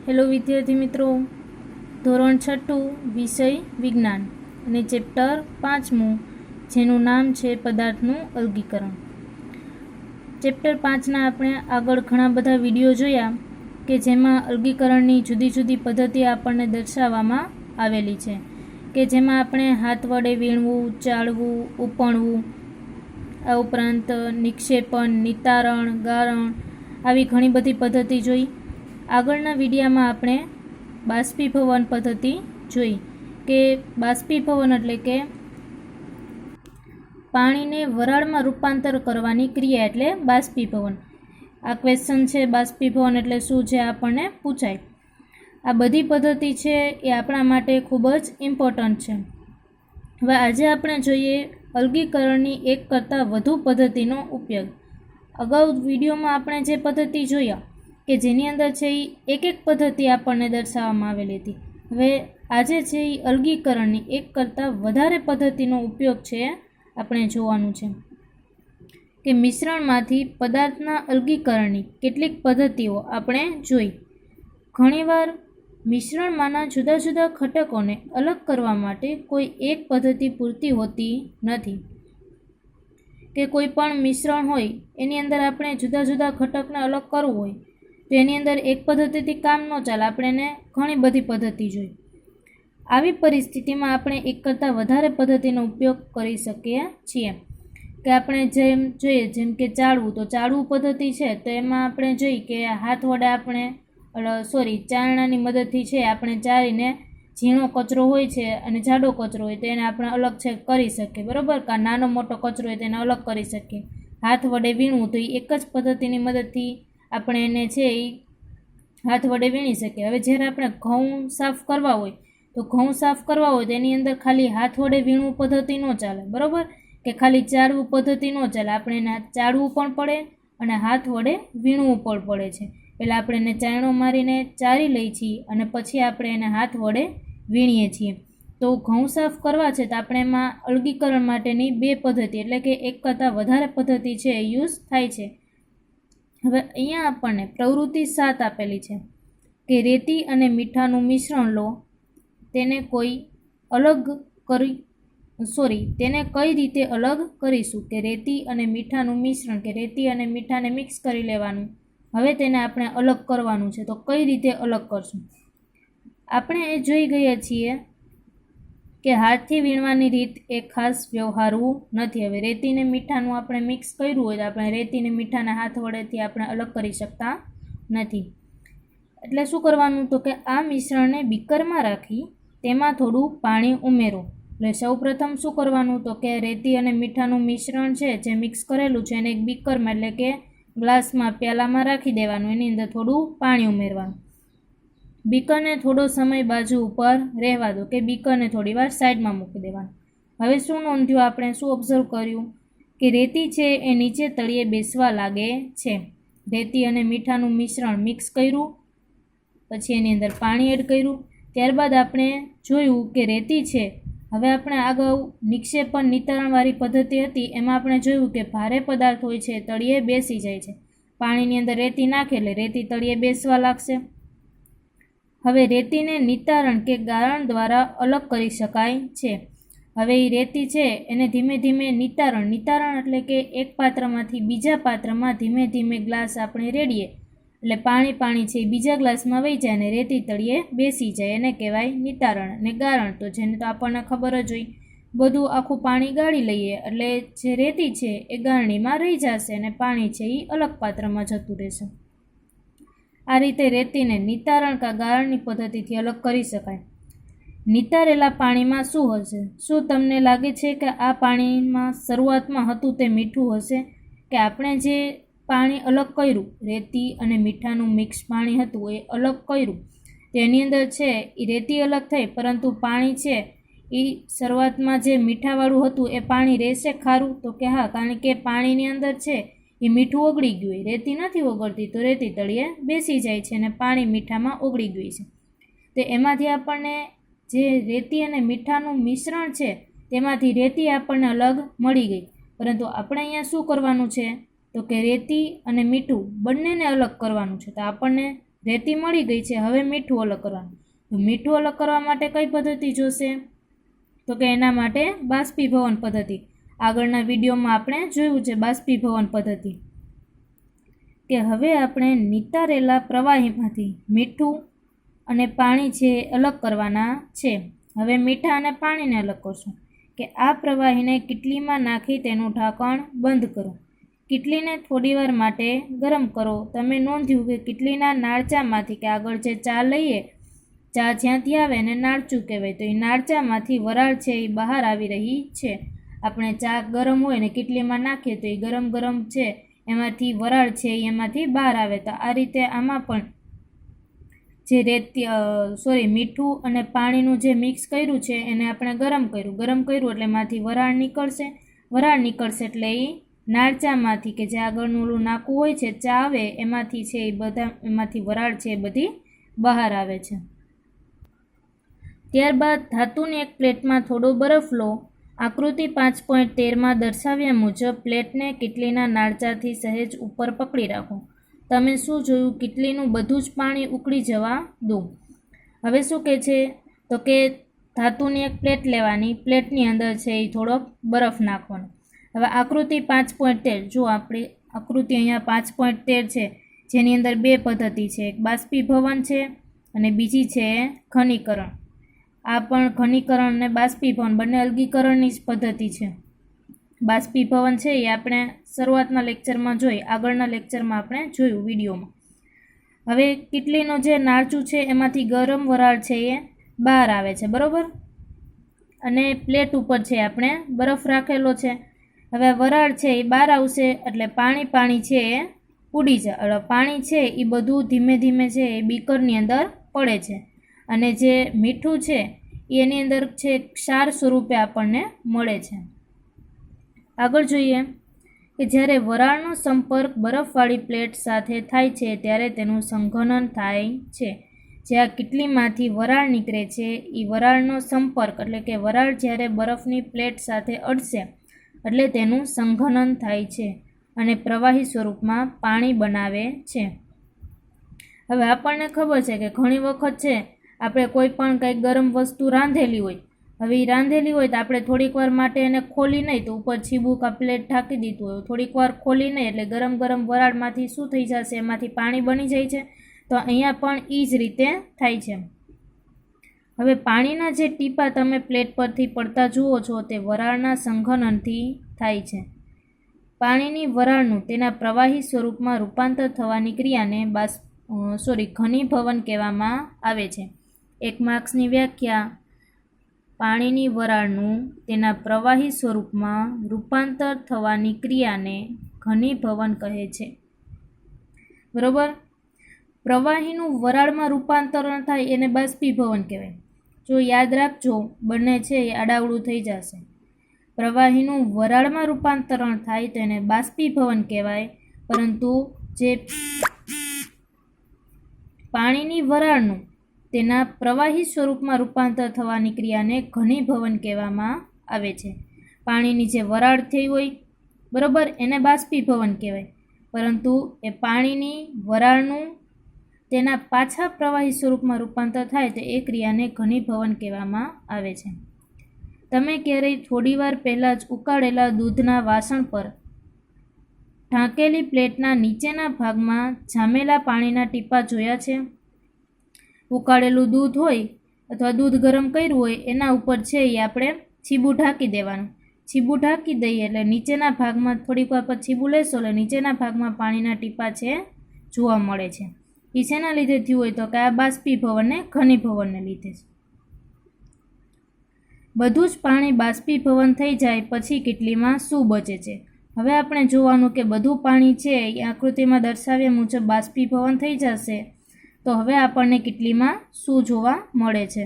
Hello વિદ્યાર્થી મિત્રો, ધોરણ 6 વિષય વિજ્ઞાન અને ચેપ્ટર 5 જેનું નામ છે પદાર્થનું અલગીકરણ. ચેપ્ટર 5ના આપણે આગળ ઘણા બધા વિડીયો જોયા કે જેમાં અલગીકરણની જુદી જુદી પદ્ધતિ આપણને દર્શાવવામાં આવેલી છે, કે જેમાં આપણે હાથ વડે વીણવું, ચાળવું, ઉપણવું, આ ઉપરાંત નિક્ષેપણ, નિતારણ, ગારણ આવી ઘણી બધી પદ્ધતિ જોઈ. આગળના વિડીયામાં આપણે બાષ્પીભવન પદ્ધતિ જોઈ કે બાષ્પીભવન એટલે કે પાણીને વરાળમાં રૂપાંતર કરવાની ક્રિયા એટલે બાષ્પીભવન. આ ક્વેશ્ચન છે, બાષ્પીભવન એટલે શું છે આપણને પૂછાય. આ બધી પદ્ધતિ છે એ આપણા માટે ખૂબ જ ઇમ્પોર્ટન્ટ છે. હવે આજે આપણે જોઈએ અલગીકરણની એક કરતાં વધુ પદ્ધતિનો ઉપયોગ. અગાઉ વિડીયોમાં આપણે જે પદ્ધતિ જોયા કે જેની અંદર છે એ એક પદ્ધતિ આપણને દર્શાવવામાં આવેલી હતી. હવે આજે છે એ અલગીકરણની એક કરતાં વધારે પદ્ધતિનો ઉપયોગ છે આપણે જોવાનું છે કે મિશ્રણમાંથી પદાર્થના અલગીકરણની કેટલીક પદ્ધતિઓ આપણે જોઈ. ઘણીવાર મિશ્રણમાંના જુદા જુદા ઘટકોને અલગ કરવા માટે કોઈ એક પદ્ધતિ પૂરતી હોતી નથી, કે કોઈ પણ મિશ્રણ હોય એની અંદર આપણે જુદા જુદા ઘટકને અલગ કરવું હોય તો એની અંદર એક પદ્ધતિથી કામ ન ચાલે, આપણે એને ઘણી બધી પદ્ધતિ જોઈ. આવી પરિસ્થિતિમાં આપણે એક કરતાં વધારે પદ્ધતિનો ઉપયોગ કરી શકીએ છીએ. કે આપણે જેમ જોઈએ જેમ કે ચાળવું, તો ચાળવું પદ્ધતિ છે તો એમાં આપણે જોઈ કે હાથ વડે આપણે ચારણાની મદદથી છે આપણે ચાળીને ઝીણો કચરો હોય છે અને જાડો કચરો હોય તો એને આપણે અલગ છે કરી શકીએ, બરાબર. કે નાનો મોટો કચરો હોય તેને અલગ કરી શકીએ. હાથ વડે વીણવું તો એ એક જ પદ્ધતિની મદદથી આપણે એને છે એ હાથ વડે વીણી શકીએ. હવે જ્યારે આપણે ઘઉં સાફ કરવા હોય તો ઘઉં સાફ કરવા હોય તો એની અંદર ખાલી હાથ વડે વીણવું પદ્ધતિ ન ચાલે, બરાબર. કે ખાલી ચાળવું પદ્ધતિ ન ચાલે, આપણે એને ચાળવું પણ પડે અને હાથ વડે વીણવું પણ પડે છે. પહેલાં આપણે એને ચાયણો મારીને ચાળી લઈએ છીએ અને પછી આપણે એને હાથ વડે વીણીએ છીએ. તો ઘઉં સાફ કરવા છે તો આપણે એમાં અલગીકરણ માટેની બે પદ્ધતિ એટલે કે એક કરતાં વધારે પદ્ધતિ છે એ યુઝ થાય છે. હવે અહીંયા આપણને પ્રવૃત્તિ 7 આપેલી છે કે રેતી અને મીઠાનું મિશ્રણ લો, તેને કઈ રીતે અલગ કરીશું. કે રેતી અને મીઠાનું મિશ્રણ, કે રેતી અને મીઠાને મિક્સ કરી લેવાનું, હવે તેને આપણે અલગ કરવાનું છે, તો કઈ રીતે અલગ કરશું. આપણે એ જોઈ ગયા છીએ કે હાથથી વીણવાની રીત એ ખાસ વ્યવહારુ નથી. હવે રેતીને મીઠાનું આપણે મિક્સ કર્યું હોય તો આપણે રેતીને મીઠાના હાથ વડેથી આપણે અલગ કરી શકતા નથી. એટલે શું કરવાનું, તો કે આ મિશ્રણને બીકરમાં રાખી તેમાં થોડું પાણી ઉમેરો. એટલે સૌપ્રથમ શું કરવાનું, તો કે રેતી અને મીઠાનું મિશ્રણ છે જે મિક્સ કરેલું છે એને એક બીકરમાં એટલે કે ગ્લાસમાં, પ્યાલામાં રાખી દેવાનું, એની અંદર થોડું પાણી ઉમેરવાનું. બીકરને થોડો સમય બાજુ ઉપર રહેવા દો, કે બીકરને થોડી વાર સાઈડમાં મૂકી દેવાનું. હવે શું નોંધ્યું, આપણે શું ઓબ્ઝર્વ કર્યું કે રેતી છે એ નીચે તળિયે બેસવા લાગે છે. રેતી અને મીઠાનું મિશ્રણ મિક્સ કર્યું, પછી એની અંદર પાણી એડ કર્યું, ત્યારબાદ આપણે જોયું કે રેતી છે. હવે આપણે અગાઉ નિક્ષેપણ નિતારણવાળી પદ્ધતિ હતી એમાં આપણે જોયું કે ભારે પદાર્થ હોય છે તળિયે બેસી જાય છે. પાણીની અંદર રેતી નાખે એટલે રેતી તળિયે બેસવા લાગશે. હવે રેતીને નિતારણ કે ગારણ દ્વારા અલગ કરી શકાય છે. હવે એ રેતી છે એને ધીમે ધીમે નિતારણ એટલે કે એક પાત્રમાંથી બીજા પાત્રમાં ધીમે ધીમે ગ્લાસ આપણે રેડીએ એટલે પાણી છે એ બીજા ગ્લાસમાં વહી જાય અને રેતી તળિયે બેસી જાય, એને કહેવાય નિતારણ. અને ગારણ તો જેને તો આપણને ખબર જ હોય, બધું આખું પાણી ગાળી લઈએ એટલે જે રેતી છે એ ગાળણીમાં રહી જશે અને પાણી છે એ અલગ પાત્રમાં જતું રહેશે. આ રીતે રેતીને નિતારણ કે ગાળણની પદ્ધતિથી અલગ કરી શકાય. નિતારેલા પાણીમાં શું હશે? શું તમને લાગે છે કે આ પાણીમાં શરૂઆતમાં હતું તે મીઠું હશે? કે આપણે જે પાણી અલગ કર્યું, રેતી અને મીઠાનું મિક્સ પાણી હતું એ અલગ કર્યું, તેની અંદર છે એ રેતી અલગ થઈ, પરંતુ પાણી છે એ શરૂઆતમાં જે મીઠાવાળું હતું એ પાણી રહેશે ખારું? તો કે હા, કારણ કે પાણીની અંદર છે એ મીઠું ઓગળી ગયું હોય, રેતી નથી ઓગળતી તો રેતી તળિયે બેસી જાય છે અને પાણી મીઠામાં ઓગળી ગયું છે. તો એમાંથી આપણને જે રેતી અને મીઠાનું મિશ્રણ છે તેમાંથી રેતી આપણને અલગ મળી ગઈ, પરંતુ આપણે અહીંયા શું કરવાનું છે, તો કે રેતી અને મીઠું બંનેને અલગ કરવાનું છે. તો આપણને રેતી મળી ગઈ છે, હવે મીઠું અલગ કરવાનું. તો મીઠું અલગ કરવા માટે કઈ પદ્ધતિ જોશે? તો કે એના માટે બાષ્પીભવન પદ્ધતિ. આગળના વિડીયોમાં આપણે જોયું છે બાષ્પીભવન પદ્ધતિ. કે હવે આપણે નિતારેલા પ્રવાહીમાંથી મીઠું અને પાણી છે અલગ કરવાના છે. હવે મીઠા અને પાણીને અલગ કરશું. કે આ પ્રવાહીને કીટલીમાં નાખી તેનું ઢાંકણ બંધ કરો. કીટલીને થોડીવાર માટે ગરમ કરો. તમે નોંધ્યું કે કીટલીના નાળચામાંથી, કે આગળ જે ચા લઈએ, ચા જ્યાંથી આવે એને નાળચું કહેવાય, તો એ નાળચામાંથી વરાળ છે એ બહાર આવી રહી છે. આપણે ચા ગરમ હોય ને કીટલીમાં નાખીએ તો એ ગરમ ગરમ છે એમાંથી વરાળ છે એમાંથી બહાર આવે. તો આ રીતે આમાં પણ જે મીઠું અને પાણીનું જે મિક્સ કર્યું છે એને આપણે ગરમ કર્યું એટલે એમાંથી વરાળ નીકળશે એટલે એ નાળચામાંથી, કે જે આગળનું ઓલું નાકું હોય છે ચા આવે એમાંથી છે એ એમાંથી વરાળ છે એ બધી બહાર આવે છે. ત્યારબાદ ધાતુની એક પ્લેટમાં થોડો બરફ લો. આકૃતિ 5.13માં દર્શાવ્યા મુજબ પ્લેટને કીટલીના નાળચાથી સહેજ ઉપર પકડી રાખો. તમે શું જોયું? કીટલીનું બધું જ પાણી ઉકળી જવા દો. હવે શું કહે છે? તો કે ધાતુની એક પ્લેટ લેવાની, પ્લેટની અંદર છે એ થોડોક બરફ નાખવાનો. હવે આકૃતિ 5.13, જો આપણી આકૃતિ અહીંયા 5.13 છે, જેની અંદર બે પદ્ધતિ છે, એક બાષ્પીભવન છે અને બીજી છે ઘનીકરણ. આ પણ ઘનીકરણ અને બાષ્પીભવન બંને અલગીકરણની જ પદ્ધતિ છે. બાષ્પીભવન છે એ આપણે શરૂઆતના લેક્ચરમાં જોઈ, આગળના લેક્ચરમાં આપણે જોયું વિડીયોમાં. હવે કીટલીનો જે નાળચું છે એમાંથી ગરમ વરાળ છે એ બહાર આવે છે, બરાબર, અને પ્લેટ ઉપર છે આપણે બરફ રાખેલો છે. હવે વરાળ છે એ બહાર આવશે એટલે પાણી છે એ ઉડી જાય. એટલે પાણી છે એ બધું ધીમે ધીમે છે એ બીકરની અંદર પડે છે અને જે મીઠું છે એની અંદર છે ક્ષાર સ્વરૂપે આપણને મળે છે. આગળ જોઈએ કે જ્યારે વરાળનો સંપર્ક બરફવાળી પ્લેટ સાથે થાય છે ત્યારે તેનું સંઘનન થાય છે. જે આ કીટલીમાંથી વરાળ નીકળે છે એ વરાળનો સંપર્ક, એટલે કે વરાળ જ્યારે બરફની પ્લેટ સાથે અડશે એટલે તેનું સંઘનન થાય છે અને પ્રવાહી સ્વરૂપમાં પાણી બનાવે છે. હવે આપણને ખબર છે કે ઘણી વખત છે આપણે કોઈ પણ કંઈક ગરમ વસ્તુ રાંધેલી હોય, હવે એ રાંધેલી હોય તો આપણે થોડીક વાર માટે એને ખોલી નહીં, તો ઉપર છીબુક આ પ્લેટ ઢાંકી દીધું હોય, થોડીક વાર ખોલી નહીં એટલે ગરમ વરાળમાંથી શું થઈ જશે? એમાંથી પાણી બની જાય છે. તો અહીંયા પણ એ જ રીતે થાય છે. હવે પાણીના જે ટીપા તમે પ્લેટ પરથી પડતા જુઓ છો તે વરાળના સંઘનનથી થાય છે. પાણીની વરાળનું તેના પ્રવાહી સ્વરૂપમાં રૂપાંતર થવાની ક્રિયાને ઘનીભવન કહેવામાં આવે છે. 1 માર્ક્સની વ્યાખ્યા: પાણીની વરાળનું તેના પ્રવાહી સ્વરૂપમાં રૂપાંતર થવાની ક્રિયાને ઘનીભવન કહે છે. બરોબર. પ્રવાહીનું વરાળમાં રૂપાંતરણ થાય એને બાષ્પીભવન કહેવાય. જો યાદ રાખજો, બંને છે એ આડાવડું થઈ જશે. પ્રવાહીનું વરાળમાં રૂપાંતરણ થાય તો એને બાષ્પીભવન કહેવાય, પરંતુ જે પાણીની વરાળનું તેના પ્રવાહી સ્વરૂપમાં રૂપાંતર થવાની ક્રિયાને ઘનીભવન કહેવામાં આવે છે. પાણીની જે વરાળ થઈ હોય, બરાબર, એને બાષ્પીભવન કહેવાય, પરંતુ એ પાણીની વરાળનું તેના પાછા પ્રવાહી સ્વરૂપમાં રૂપાંતર થાય તો એ ક્રિયાને ઘનીભવન કહેવામાં આવે છે. તમે ક્યારેય થોડીવાર પહેલાં જ ઉકાળેલા દૂધના વાસણ પર ઢાંકેલી પ્લેટના નીચેના ભાગમાં જામેલા પાણીના ટીપા જોયા છે? ઉકાળેલું દૂધ હોય અથવા દૂધ ગરમ કર્યું હોય એના ઉપર છે એ આપણે છીબું ઢાંકી દેવાનું. છીબું ઢાંકી દઈએ એટલે નીચેના ભાગમાં થોડીક વાર પછી છીબું લેશો એટલે નીચેના ભાગમાં પાણીના ટીપા છે જોવા મળે છે. એ શેના લીધે થયું હોય? તો કે આ બાષ્પીભવનને ઘનીભવનને લીધે છે. બધું જ પાણી બાષ્પીભવન થઈ જાય પછી કીટલીમાં શું બચે છે? હવે આપણે જોવાનું કે બધું પાણી છે એ આકૃતિમાં દર્શાવ્યા મુજબ બાષ્પીભવન થઈ જશે, તો હવે આપણને કીટલીમાં શું જોવા મળે છે?